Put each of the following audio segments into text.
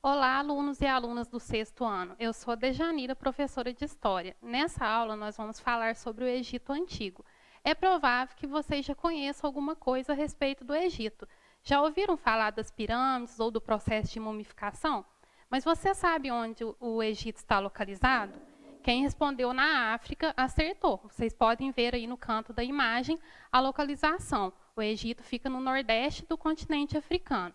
Olá, alunos e alunas do sexto ano. Eu sou a Dejanira, professora de História. Nessa aula, nós vamos falar sobre o Egito Antigo. É provável que vocês já conheçam alguma coisa a respeito do Egito. Já ouviram falar das pirâmides ou do processo de mumificação? Mas você sabe onde o Egito está localizado? Quem respondeu na África acertou. Vocês podem ver aí no canto da imagem a localização. O Egito fica no nordeste do continente africano.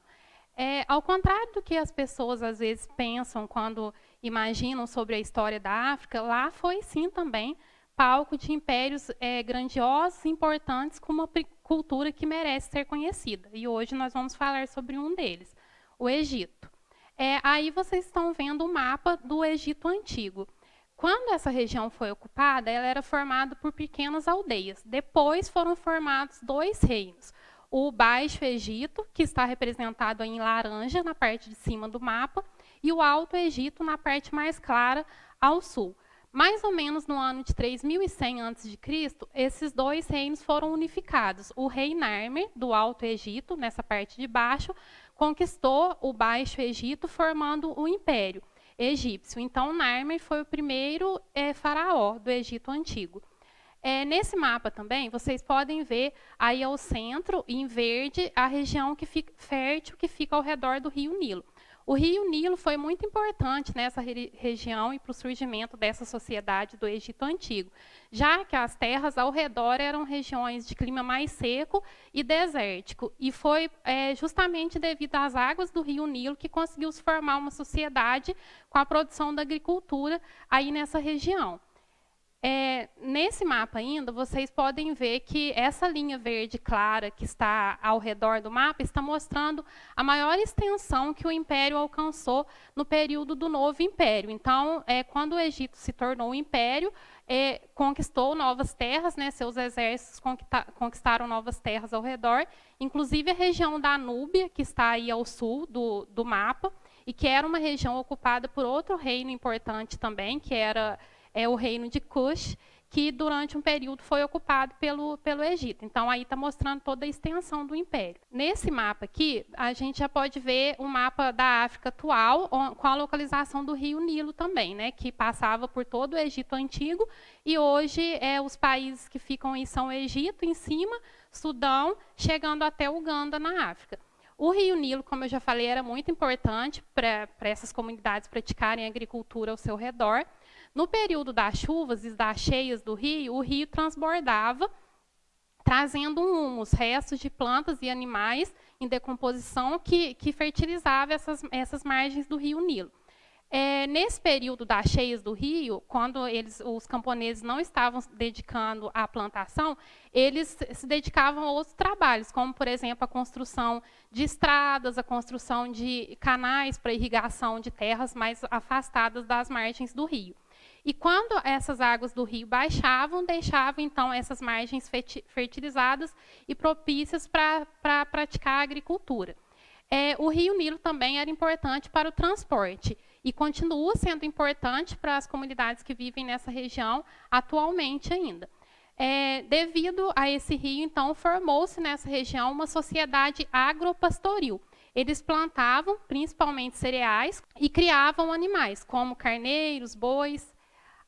Ao contrário do que as pessoas às vezes pensam quando imaginam sobre a história da África, lá foi sim também palco de impérios grandiosos e importantes com uma cultura que merece ser conhecida. E hoje nós vamos falar sobre um deles, o Egito. Aí vocês estão vendo o mapa do Egito Antigo. Quando essa região foi ocupada, ela era formada por pequenas aldeias. Depois foram formados dois reinos. O Baixo Egito, que está representado em laranja na parte de cima do mapa, e o Alto Egito na parte mais clara ao sul. Mais ou menos no ano de 3100 a.C., esses dois reinos foram unificados. O rei Narmer, do Alto Egito, nessa parte de baixo, conquistou o Baixo Egito, formando o Império Egípcio. Então, Narmer foi o primeiro faraó do Egito Antigo. Nesse mapa também, vocês podem ver aí ao centro, em verde, a região fértil que fica ao redor do rio Nilo. O rio Nilo foi muito importante nessa região e para o surgimento dessa sociedade do Egito Antigo, já que as terras ao redor eram regiões de clima mais seco e desértico. E foi justamente devido às águas do rio Nilo que conseguiu se formar uma sociedade com a produção da agricultura aí nessa região. Nesse mapa ainda, vocês podem ver que essa linha verde clara que está ao redor do mapa está mostrando a maior extensão que o Império alcançou no período do Novo Império. Então, quando o Egito se tornou um império, conquistou novas terras, né, seus exércitos conquistaram novas terras ao redor, inclusive a região da Núbia, que está aí ao sul do mapa, e que era uma região ocupada por outro reino importante também, que era o reino de Kush, que durante um período foi ocupado pelo Egito. Então, aí está mostrando toda a extensão do império. Nesse mapa aqui, a gente já pode ver o mapa da África atual, com a localização do rio Nilo também, né, que passava por todo o Egito Antigo, e hoje os países que ficam aí são o Egito em cima, Sudão, chegando até Uganda na África. O rio Nilo, como eu já falei, era muito importante para essas comunidades praticarem agricultura ao seu redor. No período das chuvas e das cheias do rio, o rio transbordava, trazendo humus, restos de plantas e animais em decomposição que fertilizavam essas margens do rio Nilo. Nesse período das cheias do rio, quando os camponeses não estavam se dedicando à plantação, eles se dedicavam a outros trabalhos, como, por exemplo, a construção de estradas, a construção de canais para irrigação de terras mais afastadas das margens do rio. E quando essas águas do rio baixavam, deixavam, então, essas margens fertilizadas e propícias para praticar a agricultura. O rio Nilo também era importante para o transporte e continua sendo importante para as comunidades que vivem nessa região atualmente ainda. Devido a esse rio, então, formou-se nessa região uma sociedade agropastoril. Eles plantavam principalmente cereais e criavam animais, como carneiros, bois.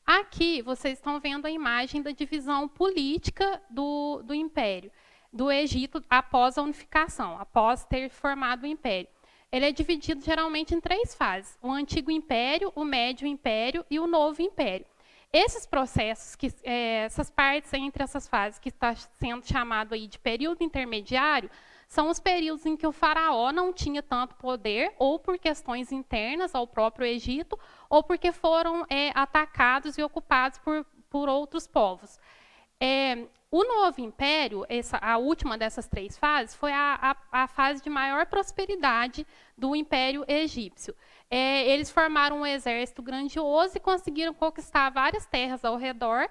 Aqui vocês estão vendo a imagem da divisão política do Império, do Egito após a unificação, após ter formado o Império. Ele é dividido geralmente em três fases: o Antigo Império, o Médio Império e o Novo Império. Esses processos, essas partes entre essas fases, que está sendo chamado aí de período intermediário, são os períodos em que o faraó não tinha tanto poder, ou por questões internas ao próprio Egito, ou porque foram atacados e ocupados por outros povos. O Novo Império, a última dessas três fases, foi a fase de maior prosperidade do Império Egípcio. Eles formaram um exército grandioso e conseguiram conquistar várias terras ao redor.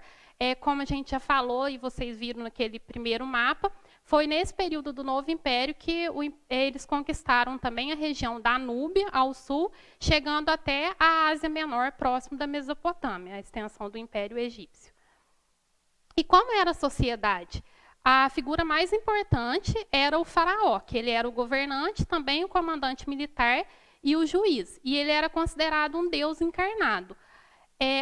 Como a gente já falou e vocês viram naquele primeiro mapa, foi nesse período do Novo Império que eles conquistaram também a região da Núbia, ao sul, chegando até a Ásia Menor, próximo da Mesopotâmia, a extensão do Império Egípcio. E como era a sociedade? A figura mais importante era o faraó, que ele era o governante, também o comandante militar e o juiz. E ele era considerado um deus encarnado.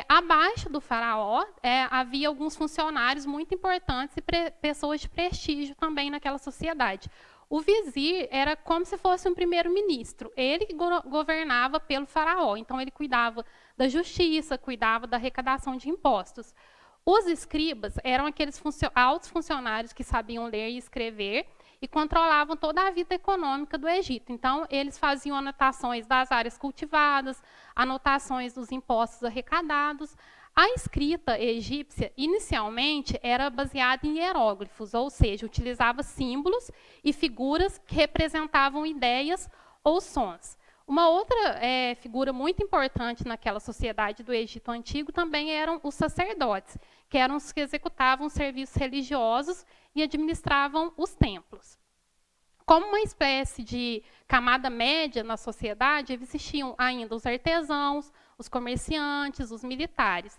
Abaixo do faraó, havia alguns funcionários muito importantes e pessoas de prestígio também naquela sociedade. O vizir era como se fosse um primeiro-ministro. Ele governava pelo faraó, então ele cuidava da justiça, cuidava da arrecadação de impostos. Os escribas eram aqueles altos funcionários que sabiam ler e escrever e controlavam toda a vida econômica do Egito. Então, eles faziam anotações das áreas cultivadas, anotações dos impostos arrecadados. A escrita egípcia, inicialmente, era baseada em hieróglifos, ou seja, utilizava símbolos e figuras que representavam ideias ou sons. Uma outra figura muito importante naquela sociedade do Egito Antigo também eram os sacerdotes, que eram os que executavam serviços religiosos e administravam os templos. Como uma espécie de camada média na sociedade, existiam ainda os artesãos, os comerciantes, os militares.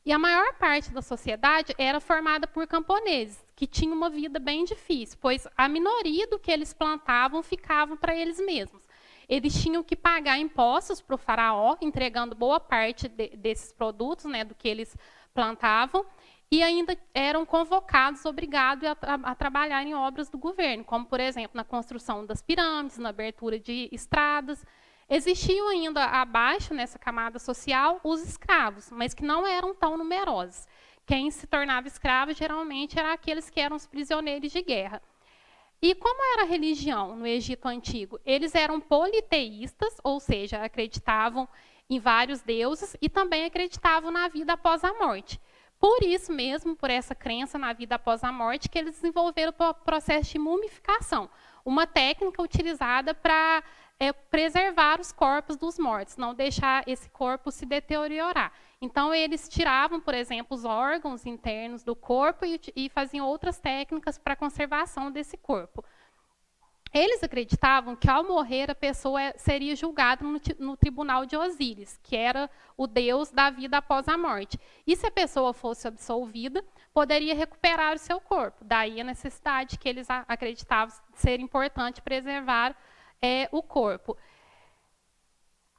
E a maior parte da sociedade era formada por camponeses, que tinham uma vida bem difícil, pois a minoria do que eles plantavam ficava para eles mesmos. Eles tinham que pagar impostos para o faraó, entregando boa parte desses produtos, né, do que eles plantavam, e ainda eram convocados, obrigados a trabalhar em obras do governo, como, por exemplo, na construção das pirâmides, na abertura de estradas. Existiam ainda abaixo, nessa camada social, os escravos, mas que não eram tão numerosos. Quem se tornava escravo, geralmente, eram aqueles que eram os prisioneiros de guerra. E como era a religião no Egito Antigo? Eles eram politeístas, ou seja, acreditavam em vários deuses e também acreditavam na vida após a morte. Por isso mesmo, por essa crença na vida após a morte, que eles desenvolveram o processo de mumificação, uma técnica utilizada para preservar os corpos dos mortos, não deixar esse corpo se deteriorar. Então, eles tiravam, por exemplo, os órgãos internos do corpo e faziam outras técnicas para a conservação desse corpo. Eles acreditavam que, ao morrer, a pessoa seria julgada no tribunal de Osíris, que era o deus da vida após a morte. E se a pessoa fosse absolvida, poderia recuperar o seu corpo. Daí a necessidade que eles acreditavam ser importante preservar o corpo.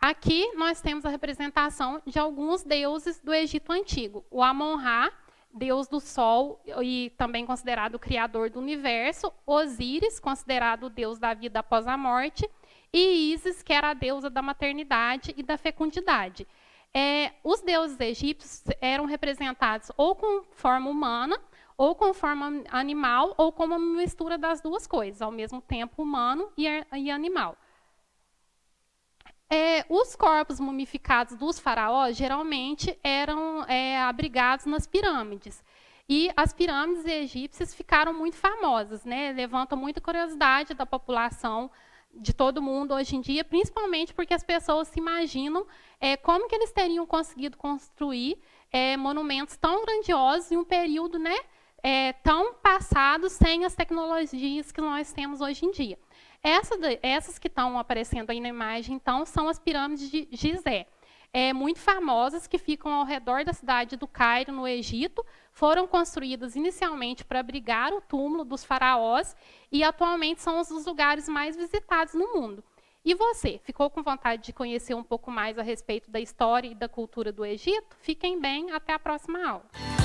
Aqui nós temos a representação de alguns deuses do Egito Antigo. O Amon-Ra, deus do sol e também considerado o criador do universo, Osíris, considerado o deus da vida após a morte, e Ísis, que era a deusa da maternidade e da fecundidade. Os deuses egípcios eram representados ou com forma humana, ou com forma animal, ou com uma mistura das duas coisas, ao mesmo tempo humano e animal. Os corpos mumificados dos faraós geralmente eram abrigados nas pirâmides. E as pirâmides egípcias ficaram muito famosas, né? Levantam muita curiosidade da população de todo mundo hoje em dia, principalmente porque as pessoas se imaginam como que eles teriam conseguido construir monumentos tão grandiosos em um período, né, tão passado, sem as tecnologias que nós temos hoje em dia. Essas que estão aparecendo aí na imagem, então, são as pirâmides de Gizé, muito famosas, que ficam ao redor da cidade do Cairo, no Egito. Foram construídas inicialmente para abrigar o túmulo dos faraós e atualmente são os lugares mais visitados no mundo. E você, ficou com vontade de conhecer um pouco mais a respeito da história e da cultura do Egito? Fiquem bem, até a próxima aula.